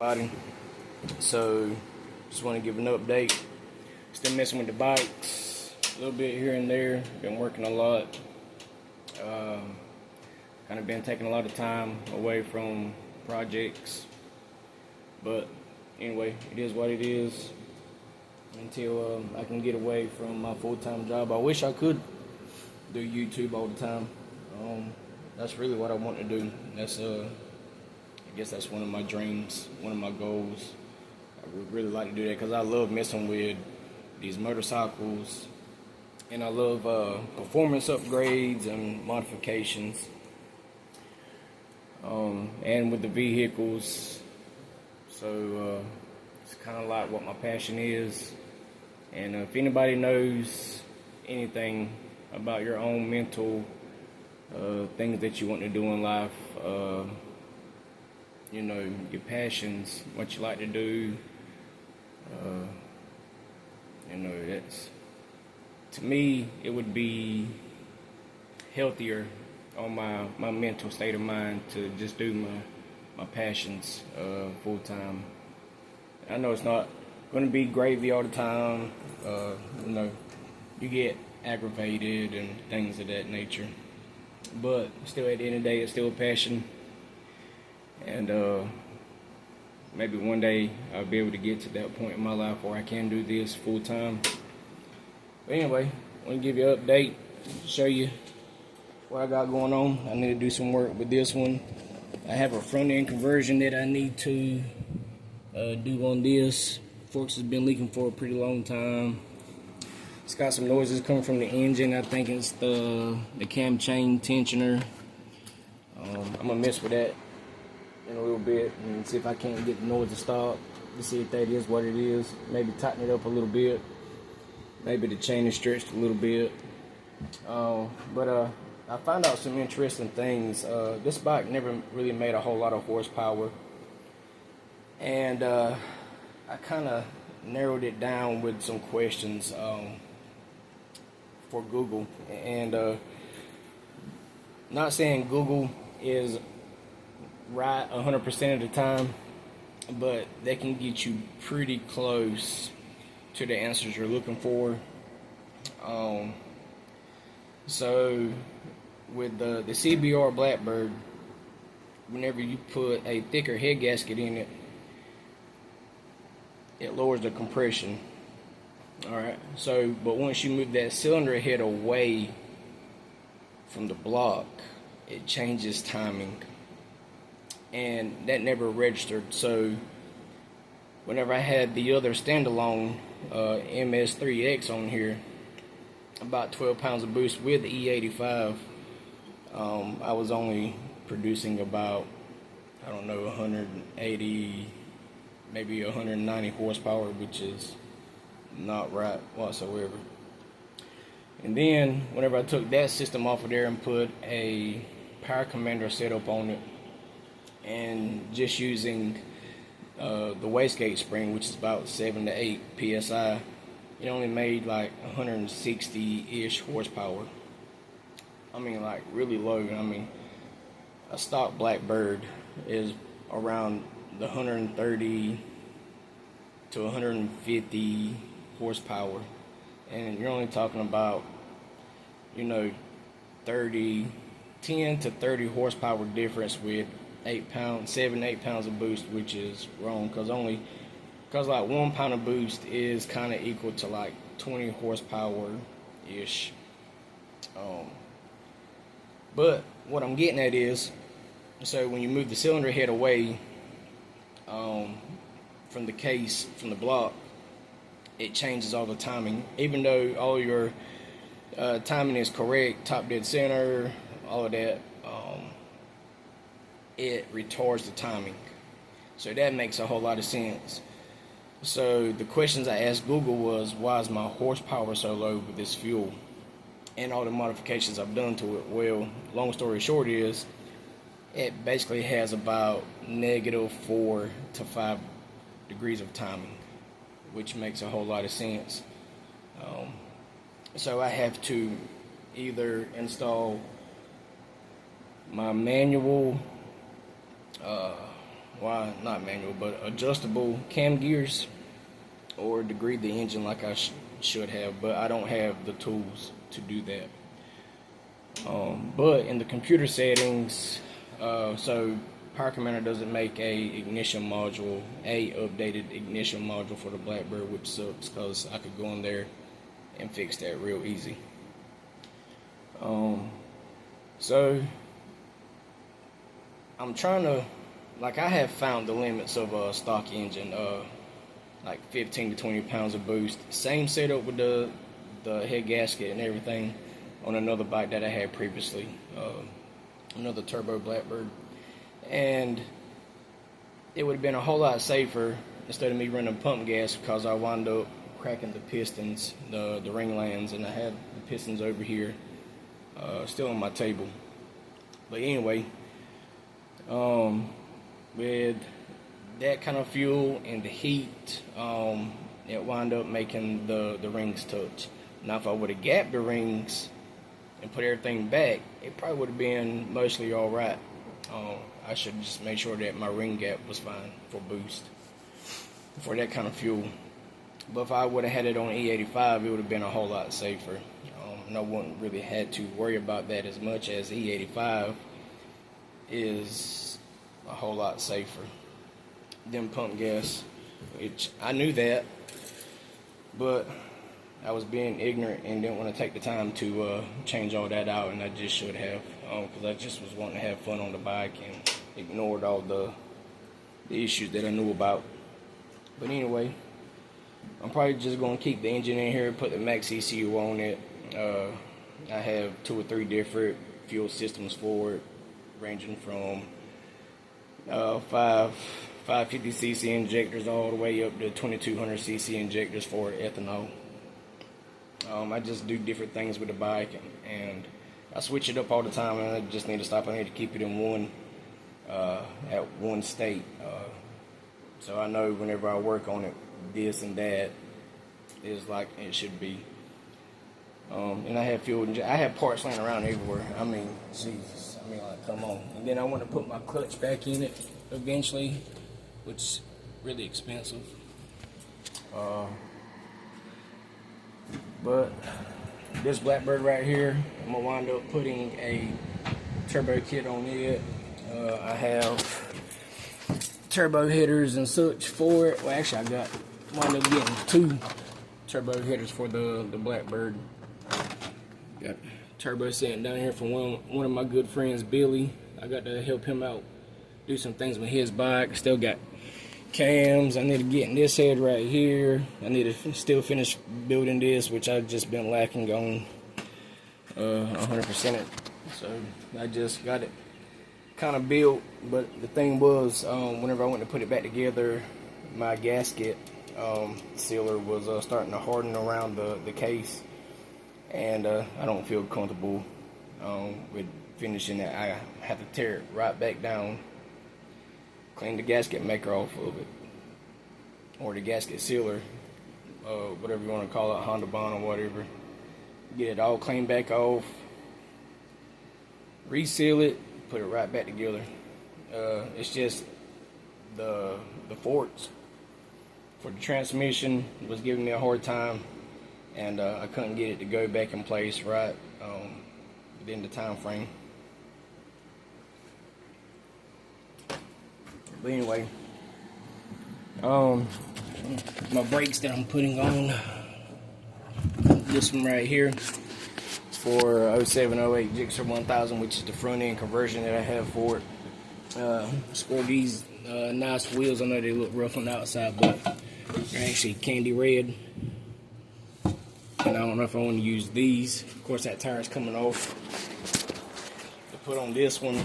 Body. So just want to give an update. Still messing with the bikes a little bit here and there. Been working a lot. Kind of been taking a lot of time away from projects. But anyway, it is what it is. Until I can get away from my full-time job. I wish I could do YouTube all the time. That's really what I want to do. I guess that's one of my dreams, one of my goals. I would really like to do that because I love messing with these motorcycles, and I love performance upgrades and modifications, and with the vehicles. So it's kind of like what my passion is. And if anybody knows anything about your own mental things that you want to do in life, your passions, what you like to do, that's, to me, it would be healthier on my mental state of mind to just do my passions full time. I know it's not going to be gravy all the time. You get aggravated and things of that nature. But still, at the end of the day, it's still a passion. And maybe one day I'll be able to get to that point in my life where I can do this full time. But anyway, I want to give you an update, show you what I got going on. I need to do some work with this one. I have a front end conversion that I need to do on this. Forks has been leaking for a pretty long time. It's got some noises coming from the engine. I think it's the cam chain tensioner. I'm gonna mess with that in a little bit and see if I can't get the noise to stop. To see if that is what it is. Maybe tighten it up a little bit. Maybe the chain is stretched a little bit. But I found out some interesting things. This bike never really made a whole lot of horsepower, and I kind of narrowed it down with some questions for Google. And not saying Google is right 100% of the time, but they can get you pretty close to the answers you're looking for. So with the CBR Blackbird, whenever you put a thicker head gasket in it, it lowers the compression. Alright, so but once you move that cylinder head away from the block, it changes timing, and that never registered. So whenever I had the other standalone MS3X on here, about 12 pounds of boost with the E85, I was only producing about, 180, maybe 190 horsepower, which is not right whatsoever. And then whenever I took that system off of there and put a power commander setup on it, and just using the wastegate spring, which is about 7 to 8 psi, it only made like 160-ish horsepower. I mean, like really low. I mean, a stock Blackbird is around the 130 to 150 horsepower, and you're only talking about 10 to 30 horsepower difference with 7 to 8 pounds of boost, which is wrong, because like 1 pound of boost is kind of equal to like 20 horsepower ish. But what I'm getting at is, so when you move the cylinder head away from the case, from the block, it changes all the timing. Even though all your timing is correct, top dead center, all of that, it retards the timing. So that makes a whole lot of sense. So the questions I asked Google was, why is my horsepower so low with this fuel and all the modifications I've done to it? Well, long story short is, it basically has about -4 to 5 degrees of timing, which makes a whole lot of sense. So I have to either install my manual well, not manual, but adjustable cam gears, or degrade the engine like I should have, but I don't have the tools to do that. But in the computer settings, so Power Commander doesn't make a updated ignition module for the Blackbird, which sucks because I could go in there and fix that real easy. So I'm trying to, like, I have found the limits of a stock engine, like 15 to 20 pounds of boost. Same setup with the head gasket and everything on another bike that I had previously, another Turbo Blackbird. And it would have been a whole lot safer instead of me running pump gas, because I wound up cracking the pistons, the ring lands, and I had the pistons over here still on my table. But anyway, with that kind of fuel and the heat, it wound up making the rings touch. Now if I would have gapped the rings and put everything back, it probably would have been mostly alright. I should just make sure that my ring gap was fine for boost, for that kind of fuel. But if I would have had it on E85, it would have been a whole lot safer. And I wouldn't really had to worry about that as much, as E85 is a whole lot safer than pump gas, which I knew that, but I was being ignorant and didn't want to take the time to change all that out, and I just should have, because I just was wanting to have fun on the bike and ignored all the issues that I knew about. But anyway, I'm probably just going to keep the engine in here, put the max ECU on it. I have 2 or 3 different fuel systems for it, ranging from 550cc injectors all the way up to 2200cc injectors for ethanol. I just do different things with the bike, and I switch it up all the time, and I just need to stop. I need to keep it in one at one state, so I know whenever I work on it, this and that is like it should be. And I have fuel, I have parts laying around everywhere. I mean, Jesus, I mean, like, come on. And then I want to put my clutch back in it eventually, which is really expensive. But this Blackbird right here, I'm gonna wind up putting a turbo kit on it. I have turbo headers and such for it. Well, actually, wound up getting 2 turbo headers for the Blackbird. Got turbo sitting down here from one of my good friends, Billy. I got to help him out, do some things with his bike. Still got cams. I need to get in this head right here. I need to still finish building this, which I've just been lacking on 100% it. So I just got it kind of built. But the thing was, whenever I went to put it back together, my gasket sealer was starting to harden around the case, and I don't feel comfortable with finishing it. I have to tear it right back down, clean the gasket maker off of it, or the gasket sealer, whatever you want to call it, Honda Bond or whatever. Get it all cleaned back off, reseal it, put it right back together. It's just the forks for the transmission was giving me a hard time, and I couldn't get it to go back in place right within the time frame. But anyway, my brakes that I'm putting on, this one right here, it's for 0708 Gixxer 1000, which is the front end conversion that I have for it. Scored these nice wheels. I know they look rough on the outside, but they're actually candy red. And I don't know if I want to use these. Of course, that tire's coming off. To put on this one,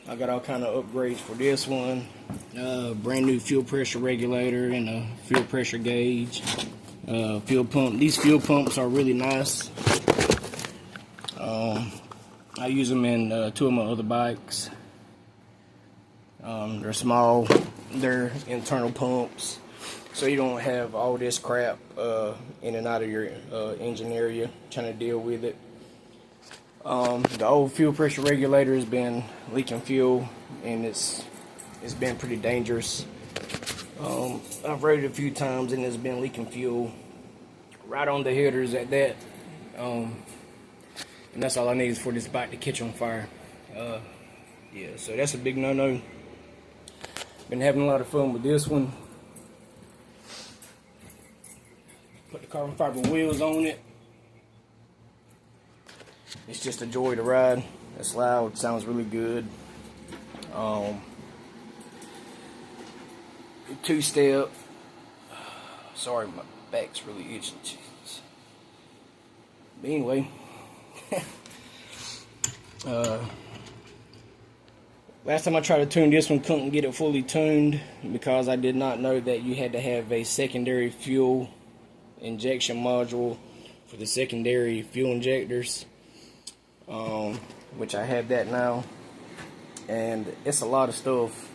I got all kind of upgrades for this one. Brand new fuel pressure regulator and a fuel pressure gauge. Fuel pump. These fuel pumps are really nice. I use them in 2 of my other bikes. They're small. They're internal pumps, so you don't have all this crap in and out of your engine area trying to deal with it. The old fuel pressure regulator has been leaking fuel, and it's it's been pretty dangerous. I've rode it a few times and it's been leaking fuel right on the headers at that. And that's all I need is for this bike to catch on fire. Yeah, so that's a big no-no. Been having a lot of fun with this one. Put the carbon fiber wheels on it. It's just a joy to ride. It's loud, sounds really good. Two-step. Sorry, my back's really itching. Jesus. But anyway, last time I tried to tune this one, couldn't get it fully tuned because I did not know that you had to have a secondary fuel injection module for the secondary fuel injectors, which I have that now, and it's a lot of stuff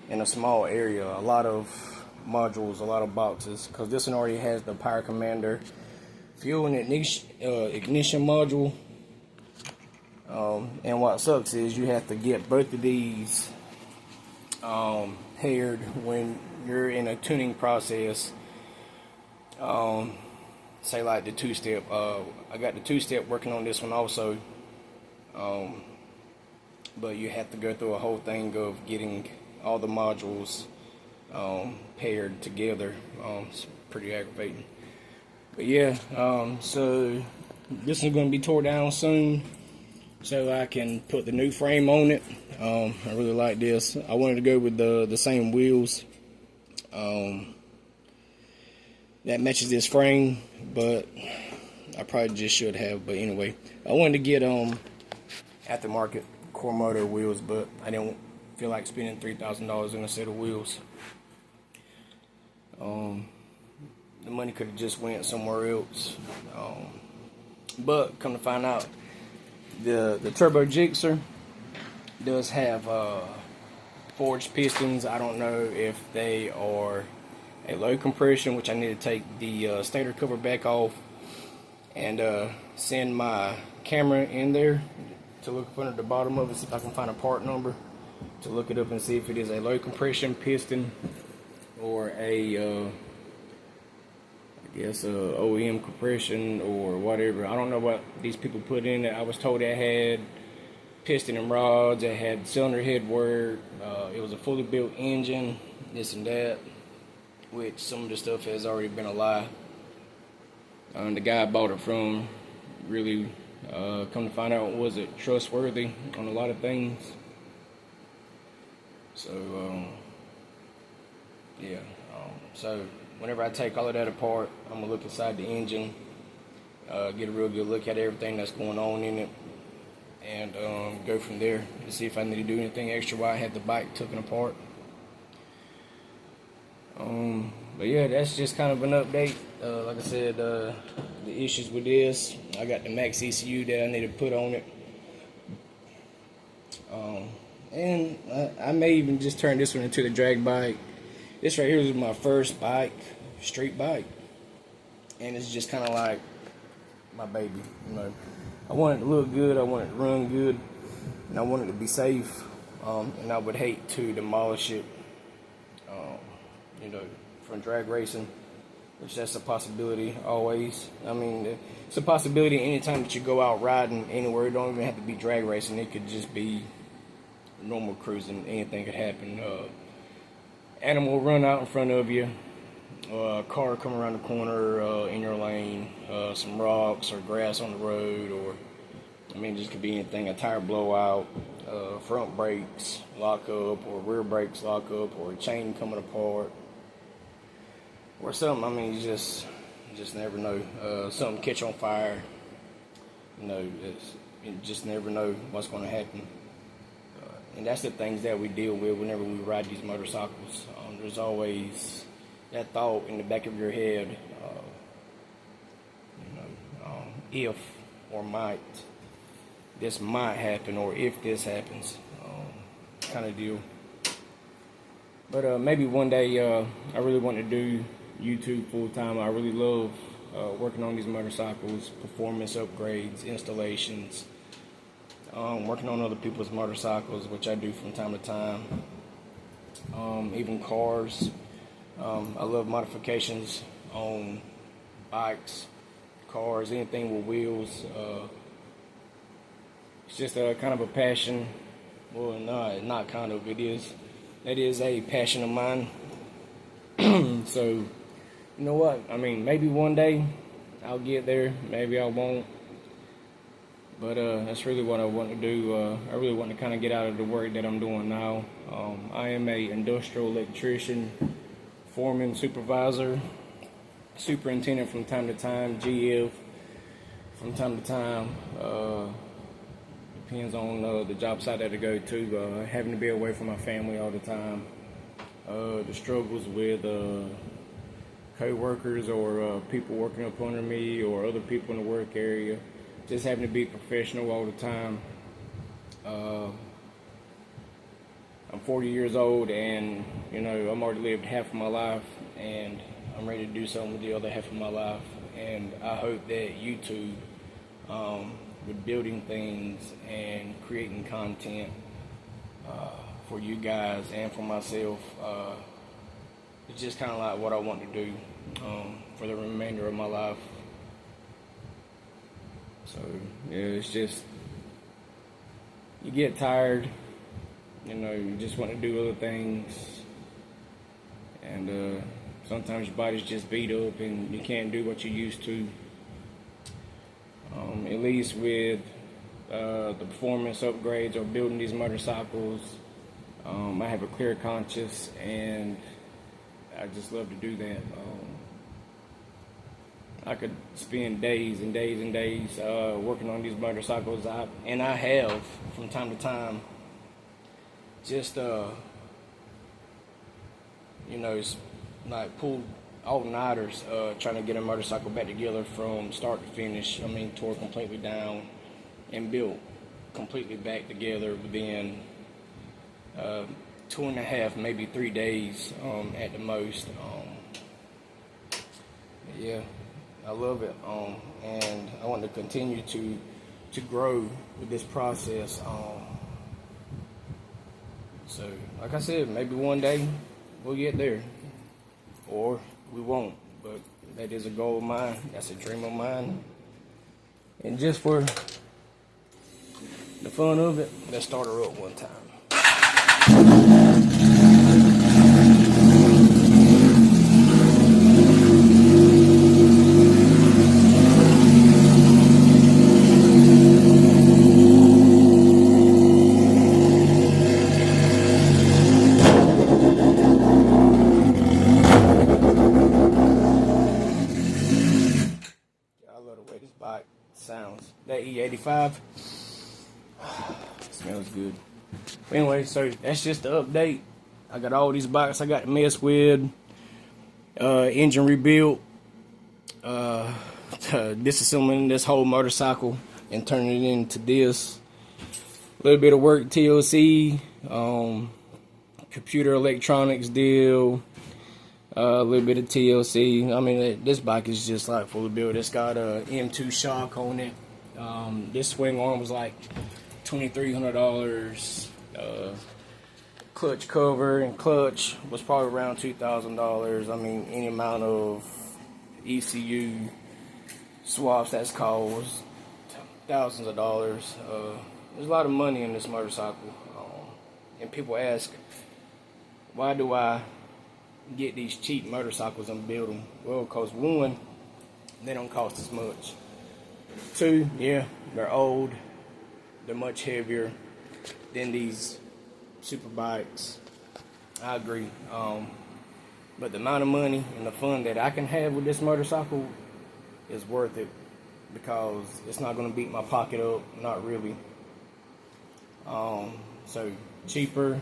in a small area, a lot of modules, a lot of boxes, because this one already has the Power Commander fuel and ignition module. And what sucks is you have to get both of these paired when you're in a tuning process. Say like the two-step. I got the two-step working on this one also. But you have to go through a whole thing of getting all the modules paired together. It's pretty aggravating. But yeah, so this is going to be tore down soon, so I can put the new frame on it. I really like this. I wanted to go with the same wheels that matches this frame, but I probably just should have. But anyway, I wanted to get aftermarket Cormoto wheels, but I didn't feel like spending $3,000 on a set of wheels. The money could have just went somewhere else. But come to find out, the Turbo Gixxer does have forged pistons. I don't know if they are a low compression, which I need to take the stator cover back off and send my camera in there to look up under the bottom of it, see if I can find a part number to look it up and see if it is a low compression piston or a I guess OEM compression or whatever. I don't know what these people put in it. I was told it had piston and rods, it had cylinder head work, it was a fully built engine, this and that, which some of the stuff has already been a lie. The guy I bought it from really, come to find out, wasn't trustworthy on a lot of things. So, yeah. So, whenever I take all of that apart, I'm going to look inside the engine, get a real good look at everything that's going on in it, and go from there to see if I need to do anything extra while I have the bike taken apart. But yeah, that's just kind of an update. Like I said, the issues with this, I got the max ECU that I need to put on it. And I may even just turn this one into the drag bike. This right here is my first bike, street bike. And it's just kind of like my baby, you know. I want it to look good, I want it to run good, and I want it to be safe. And I would hate to demolish it, you know, from drag racing, which that's a possibility always. I mean, it's a possibility anytime that you go out riding anywhere. It don't even have to be drag racing. It could just be normal cruising. Anything could happen. Animal run out in front of you, a car come around the corner in your lane, some rocks or grass on the road, or I mean, just could be anything. A tire blowout, front brakes lock up, or rear brakes lock up, or a chain coming apart, or something. I mean, you just never know. Something catch on fire. You know, you just never know what's going to happen. And that's the things that we deal with whenever we ride these motorcycles. There's always that thought in the back of your head, you know, if or might, this might happen, or if this happens, kind of deal. But maybe one day I really want to do YouTube full time. I really love working on these motorcycles, performance upgrades, installations. Working on other people's motorcycles, which I do from time to time. even cars. I love modifications on bikes, cars, anything with wheels. It's just a kind of a passion. Well, no, not kind of. It is. That is a passion of mine. So, you know what? I mean, maybe one day I'll get there. Maybe I won't. But that's really what I want to do. I really want to kind of get out of the work that I'm doing now. I am a industrial electrician, foreman, supervisor, superintendent from time to time, GF from time to time. Depends on the job site that I go to. Having to be away from my family all the time. The struggles with co-workers or people working up under me or other people in the work area. Just having to be professional all the time. I'm 40 years old, and I'm already lived half of my life, and I'm ready to do something with the other half of my life. And I hope that YouTube, with building things and creating content for you guys and for myself, it's just kind of like what I want to do for the remainder of my life. So yeah, it's just, you get tired, you just want to do other things, and sometimes your body's just beat up and you can't do what you used to. At least with the performance upgrades or building these motorcycles, I have a clear conscience, and I just love to do that. I could spend days and days and days working on these motorcycles, and I have from time to time. Just like pulled all-nighters trying to get a motorcycle back together from start to finish. I mean, tore completely down and built completely back together within 2.5, maybe 3 days at the most. Yeah. I love it, and I want to continue to grow with this process. So, like I said, maybe one day we'll get there, or we won't. But that is a goal of mine. That's a dream of mine. And just for the fun of it, let's start her up one time. Sounds. That E85 smells good. Anyway, so that's just the update. I got all these bikes I got to mess with. Engine rebuilt. Disassembling this whole motorcycle and turning it into this. A little bit of work TLC. Computer electronics deal. A little bit of TLC. I mean, this bike is just like fully built. It's got a M2 shock on it. This swing arm was like $2,300. Clutch cover and clutch was probably around $2,000. I mean, any amount of ECU swaps that's caused thousands of dollars. There's a lot of money in this motorcycle. And people ask, why do I get these cheap motorcycles and build them? Well, because one, they don't cost as much. Two, yeah, they're old, they're much heavier than these super bikes. I agree. But the amount of money and the fun that I can have with this motorcycle is worth it, because it's not going to beat my pocket up, not really. So cheaper,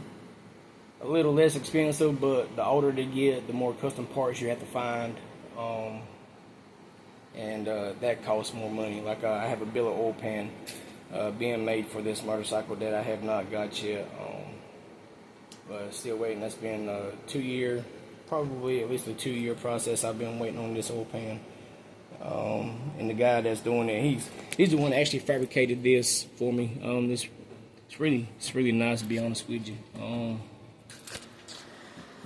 a little less expensive, but the older they get, the more custom parts you have to find, and that costs more money. Like I have a bill of oil pan being made for this motorcycle that I have not got yet, but still waiting. That's been a 2-year, probably at least a 2-year process. I've been waiting on this oil pan, and the guy that's doing it, he's the one that actually fabricated this for me. It's really nice, to be honest with you.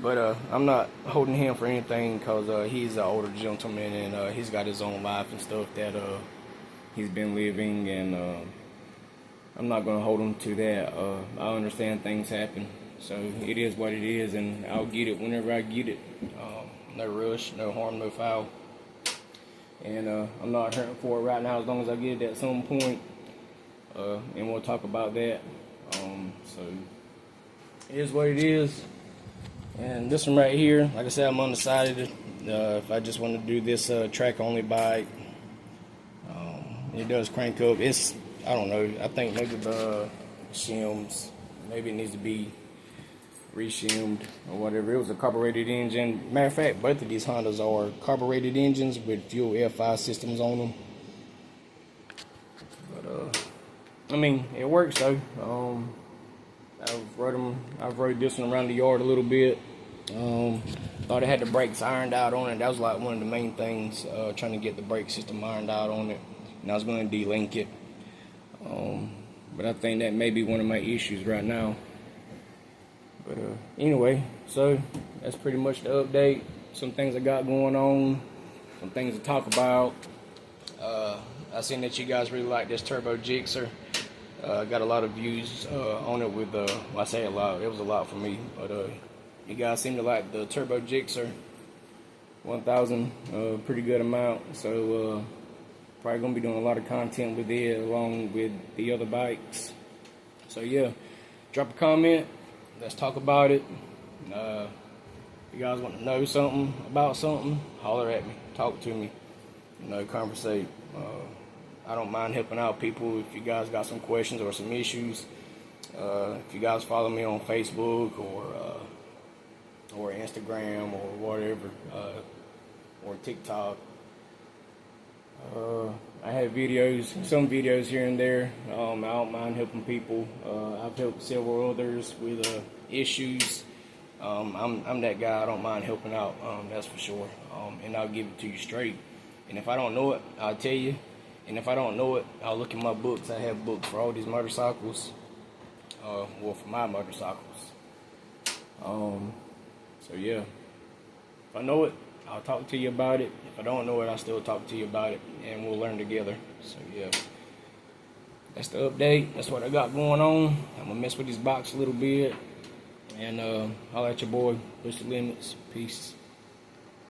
But I'm not holding him for anything because he's an older gentleman and he's got his own life and stuff that he's been living, and I'm not going to hold him to that. I understand things happen, so it is what it is, and I'll get it whenever I get it. No rush, no harm, no foul. And I'm not hurting for it right now as long as I get it at some point. And we'll talk about that. So it is what it is. And this one right here, like I said, I'm undecided if I just want to do this track only bike. It does crank up. It's, I don't know, I think maybe the shims, maybe it needs to be re-shimmed or whatever. It was a carbureted engine. Matter of fact, both of these Hondas are carbureted engines with fuel F5 systems on them. But I mean, it works though. I've rode this one around the yard a little bit. Thought it had the brakes ironed out on it. That was like one of the main things, trying to get the brake system ironed out on it. And I was going to de-link it. But I think that may be one of my issues right now. But anyway, so that's pretty much the update. Some things I got going on, some things to talk about. I seen that you guys really like this Turbo Gixxer. Got a lot of views on it with, well, I say a lot, it was a lot for me, but you guys seem to like the Turbo Gixxer 1000, pretty good amount, so probably going to be doing a lot of content with it along with the other bikes. So yeah, drop a comment, let's talk about it. If you guys want to know something about something, holler at me, talk to me, conversate. I don't mind helping out people if you guys got some questions or some issues. If you guys follow me on Facebook or Instagram or whatever, or TikTok, I have some videos here and there. I don't mind helping people. I've helped several others with issues. I'm that guy. I don't mind helping out. That's for sure. And I'll give it to you straight. And if I don't know it, I'll tell you. And if I don't know it, I'll look in my books. I have books for all these motorcycles. Well, for my motorcycles. So yeah, if I know it, I'll talk to you about it. If I don't know it, I'll still talk to you about it, and we'll learn together. So yeah, that's the update. That's what I got going on. I'm gonna mess with this box a little bit, and holla at your boy. Push the limits. Peace.